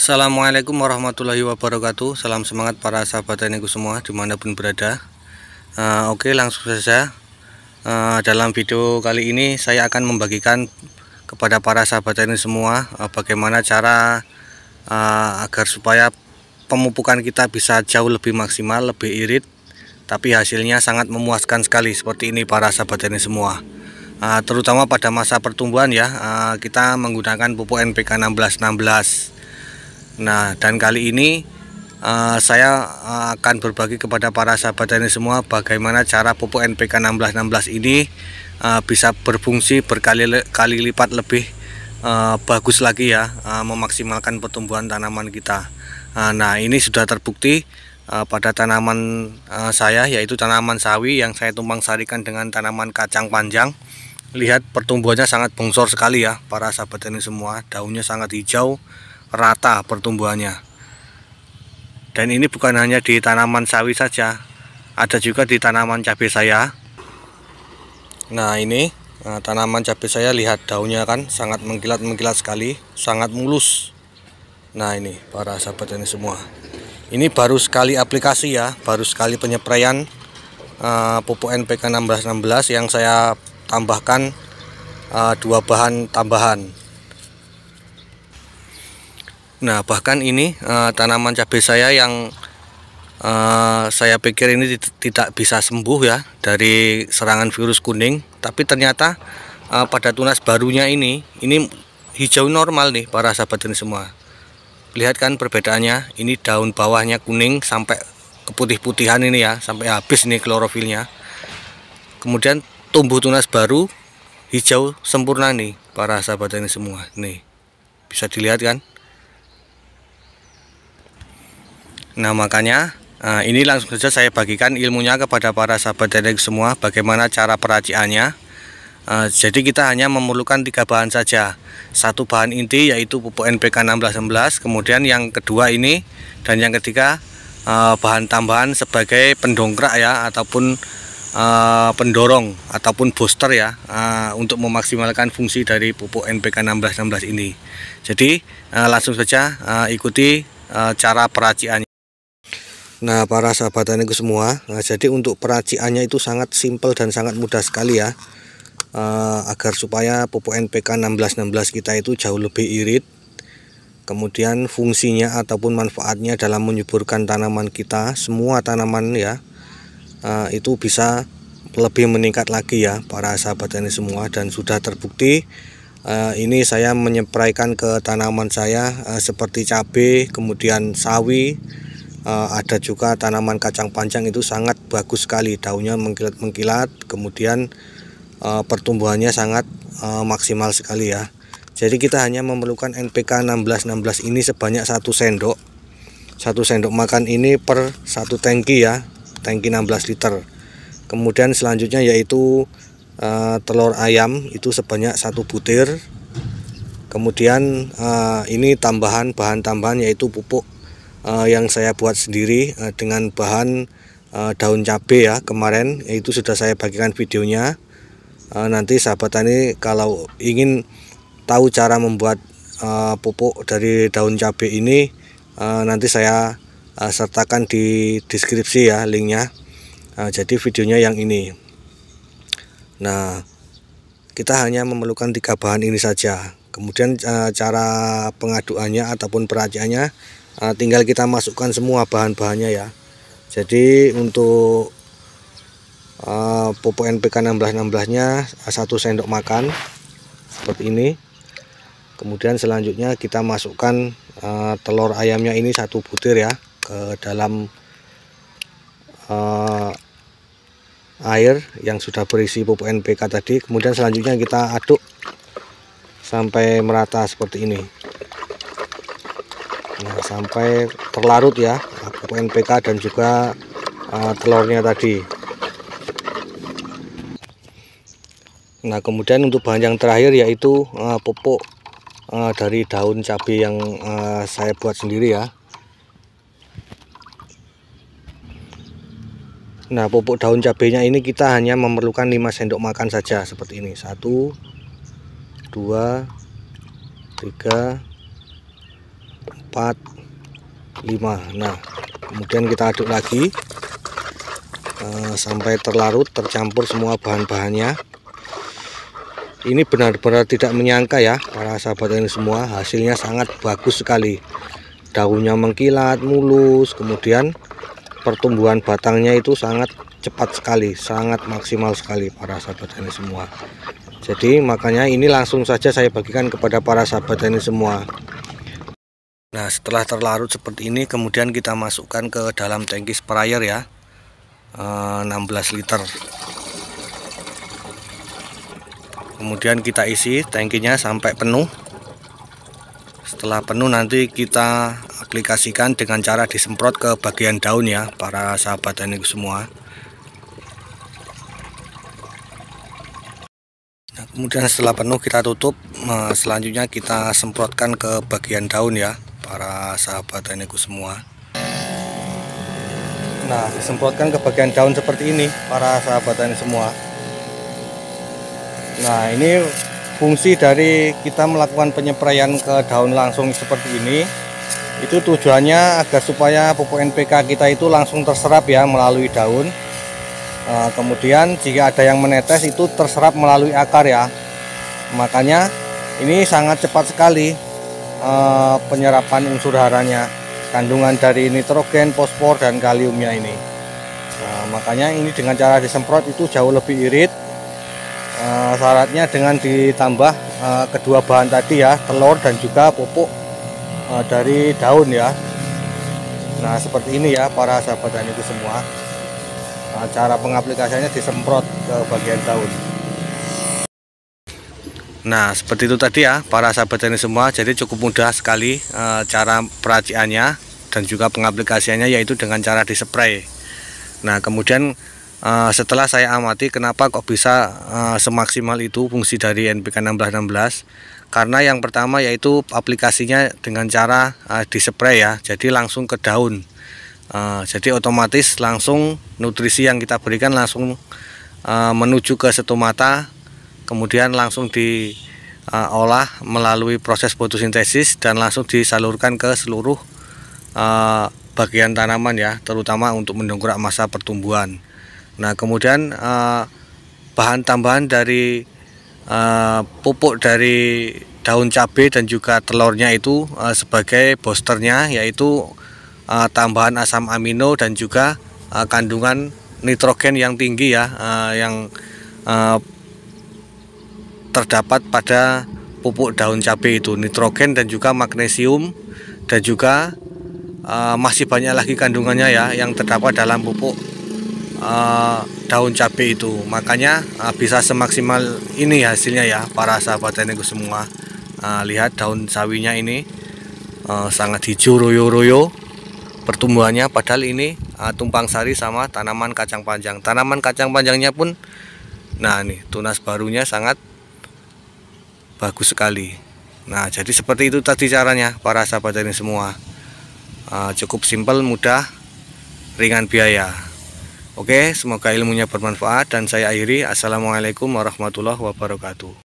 Assalamualaikum warahmatullahi wabarakatuh. Salam semangat para sahabat taniku semua dimanapun berada. Oke, langsung saja. Dalam video kali ini saya akan membagikan kepada para sahabat tani semua bagaimana cara agar supaya pemupukan kita bisa jauh lebih maksimal, lebih irit, tapi hasilnya sangat memuaskan sekali seperti ini para sahabat tani semua. Terutama pada masa pertumbuhan ya, kita menggunakan pupuk NPK 1616. Nah, dan kali ini saya akan berbagi kepada para sahabat tani semua bagaimana cara pupuk NPK 1616 ini bisa berfungsi berkali-kali lipat lebih bagus lagi ya, memaksimalkan pertumbuhan tanaman kita. Nah, ini sudah terbukti pada tanaman saya, yaitu tanaman sawi yang saya tumpang sarikan dengan tanaman kacang panjang. Lihat pertumbuhannya sangat bongsor sekali ya para sahabat tani semua, daunnya sangat hijau, rata pertumbuhannya. Dan ini bukan hanya di tanaman sawi saja, ada juga di tanaman cabai saya. Nah, ini tanaman cabai saya, lihat daunnya kan sangat mengkilat-mengkilat sekali, sangat mulus. Nah, ini para sahabat ini semua, ini baru sekali aplikasi ya, baru sekali penyepraian pupuk NPK 1616 yang saya tambahkan 2 bahan tambahan. Nah, bahkan ini tanaman cabai saya yang saya pikir ini tidak bisa sembuh ya dari serangan virus kuning, tapi ternyata pada tunas barunya ini hijau normal nih para sahabat ini semua. Lihat kan perbedaannya, ini daun bawahnya kuning sampai keputih-putihan ini ya, sampai habis nih klorofilnya. Kemudian tumbuh tunas baru hijau sempurna nih para sahabat ini semua. Nih, bisa dilihat kan. Nah, makanya ini langsung saja saya bagikan ilmunya kepada para sahabat tani semua bagaimana cara peraciannya. Jadi kita hanya memerlukan 3 bahan saja. 1 bahan inti yaitu pupuk NPK 1616, kemudian yang kedua ini, dan yang ketiga bahan tambahan sebagai pendongkrak ya, ataupun pendorong ataupun booster ya, untuk memaksimalkan fungsi dari pupuk NPK 1616 ini. Jadi langsung saja ikuti cara peraciannya. Nah, para sahabat taniku semua, jadi untuk peraciannya itu sangat simpel dan sangat mudah sekali ya, agar supaya pupuk NPK 1616 kita itu jauh lebih irit, kemudian fungsinya ataupun manfaatnya dalam menyuburkan tanaman kita, semua tanaman ya, itu bisa lebih meningkat lagi ya para sahabat tani semua. Dan sudah terbukti, ini saya menyepraikan ke tanaman saya seperti cabai, kemudian sawi, ada juga tanaman kacang panjang, itu sangat bagus sekali, daunnya mengkilat-mengkilat, kemudian pertumbuhannya sangat maksimal sekali ya. Jadi kita hanya memerlukan NPK 1616 ini sebanyak 1 sendok. 1 sendok makan ini per 1 tangki ya, tangki 16 liter. Kemudian selanjutnya yaitu telur ayam itu sebanyak 1 butir. Kemudian ini bahan tambahan yaitu pupuk yang saya buat sendiri dengan bahan daun cabai ya, kemarin itu sudah saya bagikan videonya. Nanti sahabat tani kalau ingin tahu cara membuat pupuk dari daun cabai ini, nanti saya sertakan di deskripsi ya linknya. Jadi videonya yang ini. Nah, kita hanya memerlukan 3 bahan ini saja. Kemudian cara pengaduannya ataupun peraciannya, tinggal kita masukkan semua bahan-bahannya ya. Jadi untuk pupuk NPK 1616 nya 1 sendok makan seperti ini. Kemudian selanjutnya kita masukkan telur ayamnya ini 1 butir ya ke dalam air yang sudah berisi pupuk NPK tadi. Kemudian selanjutnya kita aduk sampai merata seperti ini. Nah, sampai terlarut ya pupuk NPK dan juga telurnya tadi. Nah, kemudian untuk bahan yang terakhir yaitu pupuk dari daun cabai yang saya buat sendiri ya. Nah, pupuk daun cabainya ini kita hanya memerlukan 5 sendok makan saja seperti ini. 1, 2, 3, 4, 5. Nah, kemudian kita aduk lagi sampai terlarut, tercampur semua bahan-bahannya. Ini benar-benar tidak menyangka ya para sahabat ini semua, hasilnya sangat bagus sekali. Daunnya mengkilat, mulus, kemudian pertumbuhan batangnya itu sangat cepat sekali, sangat maksimal sekali para sahabat ini semua. Jadi makanya ini langsung saja saya bagikan kepada para sahabat ini semua. Nah, setelah terlarut seperti ini, kemudian kita masukkan ke dalam tangki sprayer ya, 16 liter. Kemudian kita isi tangkinya sampai penuh. Setelah penuh nanti kita aplikasikan dengan cara disemprot ke bagian daun ya para sahabat ini semua. Nah, kemudian setelah penuh kita tutup. Selanjutnya kita semprotkan ke bagian daun ya para sahabat ini semua. Nah, disemprotkan ke bagian daun seperti ini para sahabat ini semua. Nah, ini fungsi dari kita melakukan penyepraian ke daun langsung seperti ini. Itu tujuannya agar supaya pupuk NPK kita itu langsung terserap ya melalui daun. Kemudian jika ada yang menetes itu terserap melalui akar ya. Makanya ini sangat cepat sekali penyerapan unsur haranya, kandungan dari nitrogen, fosfor, dan kaliumnya ini. Nah, makanya ini dengan cara disemprot itu jauh lebih irit. Syaratnya dengan ditambah kedua bahan tadi ya, telur dan juga pupuk dari daun ya. Nah, seperti ini ya para sahabat tani itu semua. Cara pengaplikasiannya disemprot ke bagian daun. Nah, seperti itu tadi ya para sahabat tani semua. Jadi cukup mudah sekali cara peraciannya dan juga pengaplikasiannya, yaitu dengan cara dispray. Nah, kemudian setelah saya amati kenapa kok bisa semaksimal itu fungsi dari NPK 1616, karena yang pertama yaitu aplikasinya dengan cara dispray ya, jadi langsung ke daun. Jadi otomatis langsung nutrisi yang kita berikan langsung menuju ke stomata, kemudian langsung diolah melalui proses fotosintesis dan langsung disalurkan ke seluruh bagian tanaman ya, terutama untuk mendongkrak masa pertumbuhan. Nah, kemudian bahan tambahan dari pupuk dari daun cabai dan juga telurnya itu sebagai boosternya, yaitu tambahan asam amino dan juga kandungan nitrogen yang tinggi ya, yang terdapat pada pupuk daun cabai itu, nitrogen dan juga magnesium, dan juga masih banyak lagi kandungannya ya yang terdapat dalam pupuk daun cabai itu. Makanya bisa semaksimal ini hasilnya ya para sahabat taniku semua. Lihat daun sawinya ini sangat hijau royo-royo pertumbuhannya, padahal ini tumpang sari sama tanaman kacang panjang. Tanaman kacang panjangnya pun nah nih tunas barunya sangat bagus sekali. Nah, jadi seperti itu tadi caranya para sahabat tani semua. Cukup simpel, mudah, ringan biaya. Oke, semoga ilmunya bermanfaat dan saya akhiri. Assalamualaikum warahmatullahi wabarakatuh.